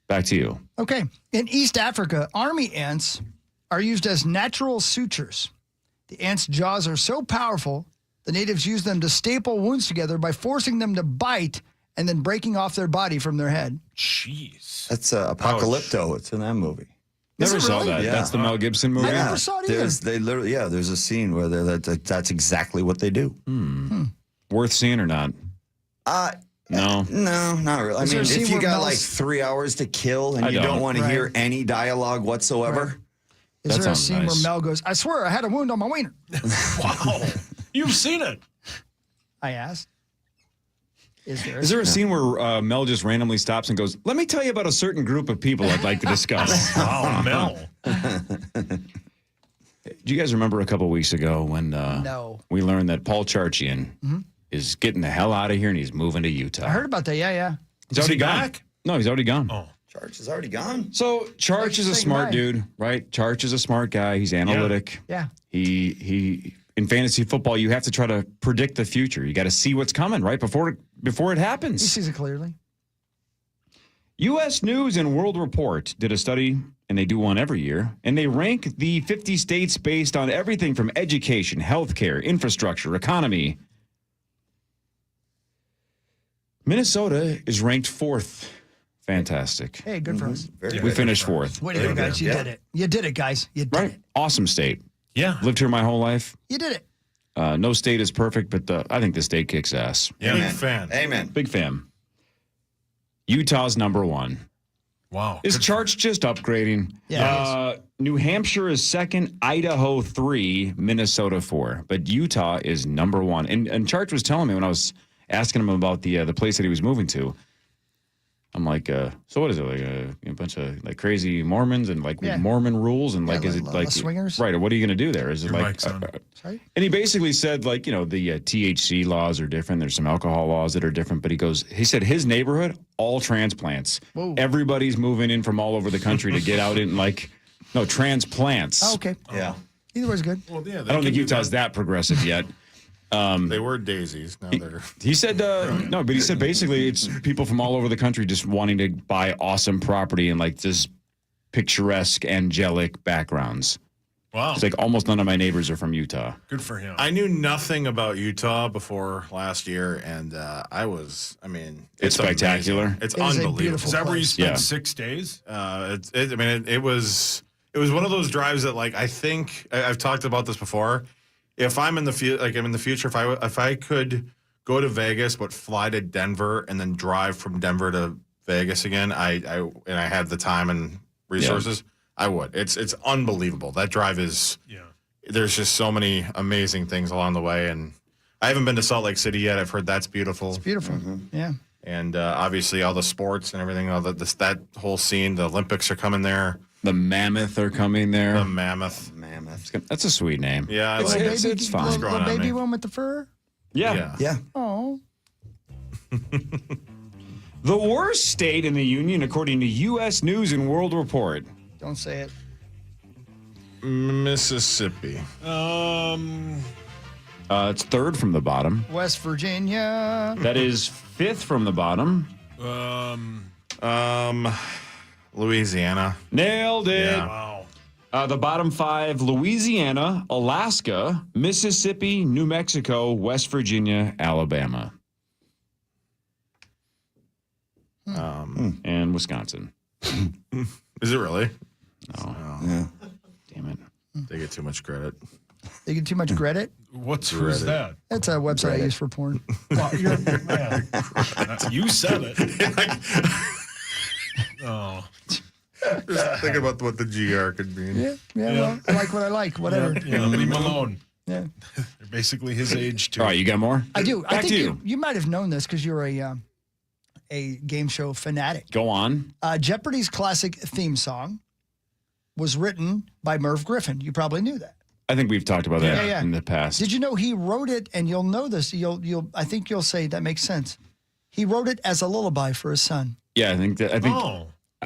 Back to you. Okay. In East Africa, army ants are used as natural sutures. The ants' jaws are so powerful, the natives use them to staple wounds together by forcing them to bite and then breaking off their body from their head. Jeez. That's Apocalypto. It's in that movie. Never saw that. Yeah. That's the Mel Gibson movie. I never saw it either. There's a scene where that's exactly what they do. Worth seeing or not? No. No, not really. I Is there mean, a scene if you where got Mel's- like 3 hours to kill and I you don't don't. want to Right. hear any dialogue whatsoever, Is That there a sounds scene nice. where Mel goes, I swear I had a wound on my wiener? Wow. You've seen it. I asked. Is there a scene where Mel just randomly stops and goes, let me tell you about a certain group of people I'd like to discuss? Wow, Mel. Do you guys remember a couple weeks ago when No. we learned that Paul Charchian is getting the hell out of here and he's moving to Utah? I heard about that. Yeah. He's already he gone. back? No, he's already gone. Oh. Charge is already gone. So Charch is a Say smart goodbye. dude, right? Charch is a smart guy. He's analytic. Yeah. He in fantasy football, you have to try to predict the future. You got to see what's coming right before it He happens. sees it clearly. U.S. News and World Report did a study, and they do one every year, and they rank the 50 states based on everything from education, healthcare, infrastructure, economy. Minnesota is ranked 4th. Fantastic. Hey, good for us. We finished 4th. Way to go, guys. You did it. You did it, guys. You did it. Awesome state. Yeah. Lived here my whole life. You did it. No state is perfect, but I think the state kicks ass. Yeah, Amen. big fan. Amen. Big fan. Utah's number 1. Wow. Is Charch just upgrading? Yeah, New Hampshire is 2nd, Idaho 3, Minnesota 4. But Utah is number 1. And Charch was telling me when I was asking him about the place that he was moving to. I'm like, so what is it, like a bunch of like crazy Mormons and like Yeah. Mormon rules and like, Yeah, is it like swingers? right? Or what are you going to do there? Is it Your like? mic's on. Sorry? And he basically said like, the THC laws are different. There's some alcohol laws that are different. But he said his neighborhood, all transplants. Whoa. Everybody's moving in from all over the country to get out in transplants. Oh, okay. Yeah. Either way's good. Well, yeah. I don't think Utah's that progressive yet. They were daisies. Now they're. He said, no, but he said basically it's people from all over the country just wanting to buy awesome property and like this picturesque, angelic backgrounds. Wow. It's like almost none of my neighbors are from Utah. Good for him. I knew nothing about Utah before last year, and it's spectacular. amazing. It's It is a unbelievable. beautiful Is that where you spent Yeah. 6 days? It was one of those drives that like I think I've talked about this before. If I'm in the future, if I could go to Vegas but fly to Denver and then drive from Denver to Vegas again, I had the time and resources, I would. It's unbelievable. That drive is. Yeah. There's just so many amazing things along the way, and I haven't been to Salt Lake City yet. I've heard that's beautiful. It's beautiful. Yeah. And obviously all the sports and everything, that whole scene, the Olympics are coming there. The Mammoth are coming there. The Mammoth. That's a sweet name. Yeah, it's fun. The baby one with the fur? Yeah. Oh. The worst state in the union, according to U.S. News and World Report. Don't say it. Mississippi. It's 3rd from the bottom. West Virginia. That is 5th from the bottom. Louisiana. Nailed it. Yeah. Wow. The bottom 5, Louisiana, Alaska, Mississippi, New Mexico, West Virginia, Alabama. And Wisconsin. Is it really? No. Yeah. Damn it. They get too much credit. They get too much credit? Who's Reddit. that? That's a website I use for porn. Well, man. You said it. Oh. Just thinking about what the GR could mean. Yeah. Well, I like what I like. Whatever. Yeah, leave him alone. Yeah. They're basically his age, too. All right, you got more? I do. I Back think to you. you might have known this because you're a game show fanatic. Go on. Jeopardy's classic theme song was written by Merv Griffin. You probably knew that. I think we've talked about that in the past. Did you know he wrote it? And you'll know this. I think you'll say that makes sense. He wrote it as a lullaby for his son. Yeah, I think.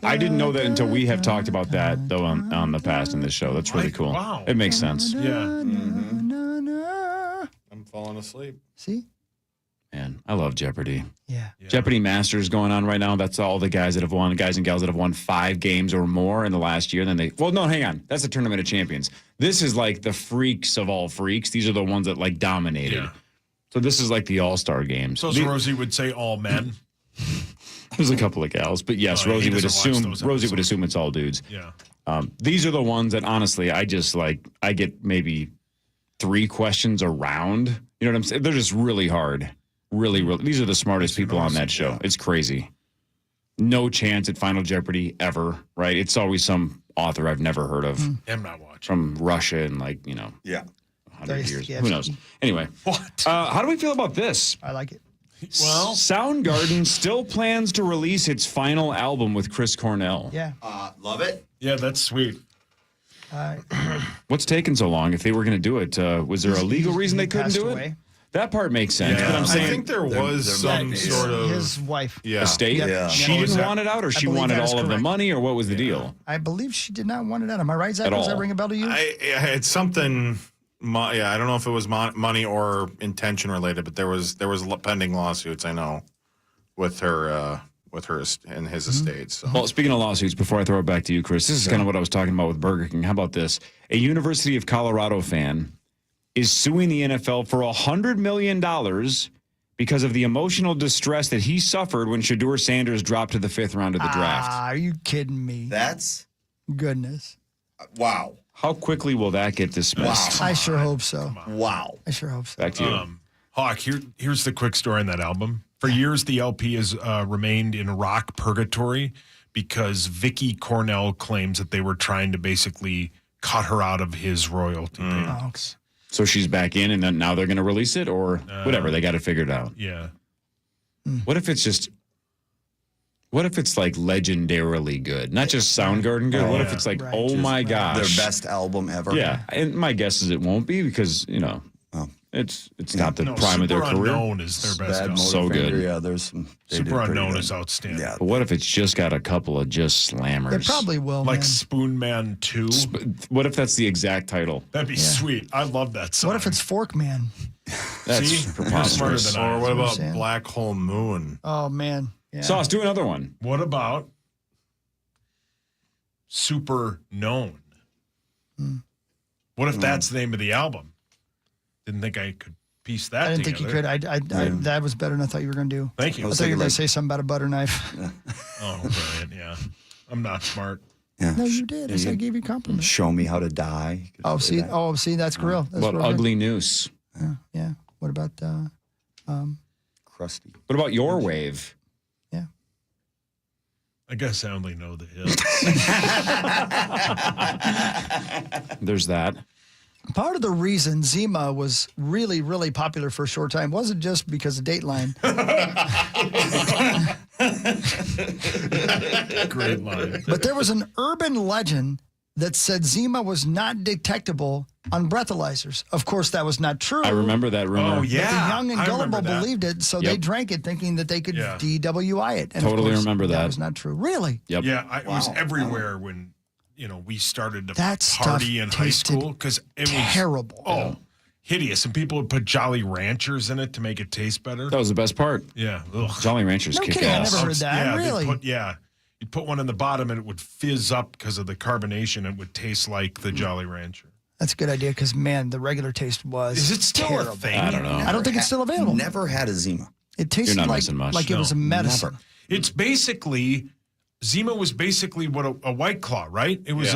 I didn't know that until we have talked about that though on the past in this show. That's really cool. Wow. It makes sense. Yeah. I'm falling asleep. See? Man, I love Jeopardy. Yeah. Jeopardy Masters going on right now. That's all the guys and gals that have won 5 games or more in the last year. And then hang on. That's the Tournament of Champions. This is like the freaks of all freaks. These are the ones that like dominated. Yeah. So this is like the all-star games. So as Rosie would say, all men. There's a couple of gals, but yes, Rosie would assume it's all dudes. Yeah. These are the ones that honestly, I just like. I get maybe 3 questions around. You know what I'm saying? They're just really hard. Really. These are the smartest people on that show. It's crazy. No chance at Final Jeopardy ever, right? It's always some author I've never heard of. I'm not watching. From Russia and 100 years. Who knows? Anyway. What? How do we feel about this? I like it. Well, Soundgarden still plans to release its final album with Chris Cornell. Yeah. Love it. Yeah, that's sweet. What's taking so long? If they were going to do it, was there a legal reason they couldn't do it? That part makes sense. Yeah. But I'm saying I think there was some sort of his wife. estate. Yeah. She didn't want it out, or she wanted all of the money, or what was the deal? I believe she did not want it out. Am I right, Zach? Does that ring a bell to you? It's something. I don't know if it was money or intention related, but there was pending lawsuits. I know with her and his estate. So. Well, speaking of lawsuits, before I throw it back to you, Chris, this is kind of what I was talking about with Burger King. How about this? A University of Colorado fan is suing the NFL for $100 million because of the emotional distress that he suffered when Shedeur Sanders dropped to the 5th round of the draft. Are you kidding me? That's goodness. Wow. How quickly will that get dismissed? Wow. I sure hope so. Wow. I sure hope so. Back to you. Hawk, here's the quick story on that album. For years, the LP has remained in rock purgatory because Vicky Cornell claims that they were trying to basically cut her out of his royalty payments. So she's back in, and then now they're going to release it, or whatever. They got to figure it out. Yeah. What if it's like legendarily good, not just Soundgarden good? What if it's like, oh my gosh, their best album ever? Yeah, and my guess is it won't be because it's not the prime of their career. Super Unknown is their best album. So good. Yeah, there's some. Super Unknown is outstanding. Yeah. But what if it's just got a couple of just slammers? It probably will. Like man. Spoon Man 2. What if that's the exact title? That'd be sweet. I love that song. What if it's Fork Man? That's preposterous. Or what about Black Hole Moon? Oh man. Yeah. Sauce, do another one. What about Super Known? What if that's the name of the album? Didn't think I could piece that I didn't together. think you could. That was better than I thought you were going to do. Thank you. I thought you were going to say something about a butter knife. Oh, brilliant. Yeah. I'm not smart. Yeah. No, you did. I gave you a compliment. Show Me How to Die. Oh, see, that's real. That's What real Ugly Noose? Yeah. What about Crusty? What about Your Wave? Yeah. I guess I only know the hits. There's that. Part of the reason Zima was really, really popular for a short time wasn't just because of Dateline. Great line. But there was an urban legend that said Zima was not detectable on breathalyzers. Of course, that was not true. I remember that rumor. Oh, yeah. But the young and I gullible remember that. believed it, so they drank it thinking that they could DWI it. And Totally of course, remember that. That was not true. Really? Yep. Yeah, it was everywhere when we started to That party stuff in high tasted school because it was terrible. Oh, hideous, and people would put Jolly Ranchers in it to make it taste better. That was the best part. Yeah, ugh. Jolly Ranchers No kick kidding, I ass. never heard that. Yeah, Really? You'd put one in the bottom and it would fizz up because of the carbonation. It would taste like the Jolly Rancher. That's a good idea because, man, the regular taste was Is it still terrible. a thing? I don't know. I don't think it's still available. Never had a Zima. It tasted You're not like, missing much. like it was a medicine. Never. It's basically Zima was basically what a White Claw, right? It was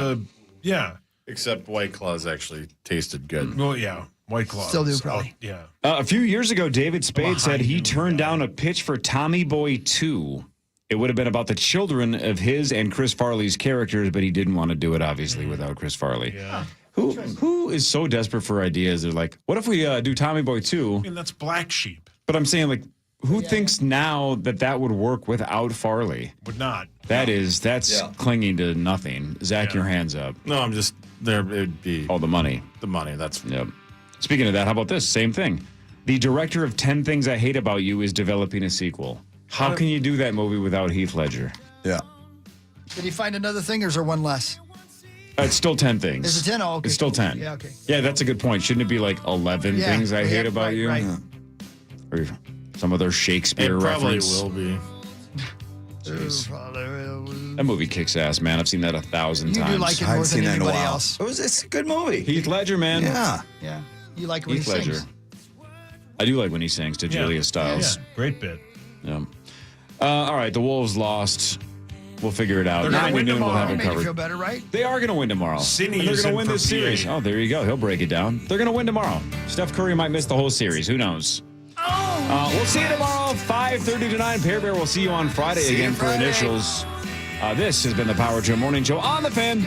Except White Claws actually tasted good. Well, yeah, White Claw. Still do, probably. Yeah. A few years ago, David Spade said he turned down a pitch for Tommy Boy 2. It would have been about the children of his and Chris Farley's characters, but he didn't want to do it, obviously, without Chris Farley. Yeah. Who is so desperate for ideas? They're like, what if we do Tommy Boy 2? I mean, that's Black Sheep. But I'm saying, like, Who thinks now that would work without Farley? Would not. That's clinging to nothing. Zach, your hands up. No, I'm just there. It'd be the money. The money. That's yep. Speaking of that, how about this? Same thing. The director of 10 Things I Hate About You is developing a sequel. How can you do that movie without Heath Ledger? Yeah. Did he find another thing, or is there one less? It's still 10 things. Is it 10? Oh, okay. It's still 10. Yeah, okay. Yeah, that's a good point. Shouldn't it be like 11 things I hate about you? Right. Or some other Shakespeare reference? Probably will be. Jeez. That movie kicks ass, man. I've seen that 1,000 times. You do like it more than anybody else. It's a good movie. Heath Ledger, man. Yeah. Yeah. You like when Heath he Ledger. sings. I do like when he sings to Julia Stiles. Yeah, great bit. Yeah. All right, the Wolves lost. We'll figure it out. They're gonna 9 to win noon, we'll tomorrow. have it Made you covered. feel better, right? They are going to win tomorrow. Cindy And they're is going to in win for this PA. series. Oh, there you go. He'll break it down. They're going to win tomorrow. Steph Curry might miss the whole series. Who knows? We'll see you tomorrow, 5:30 to 9. Pear Bear will see you on Friday again for initials. This has been the Power Trim Morning Show on the Fan.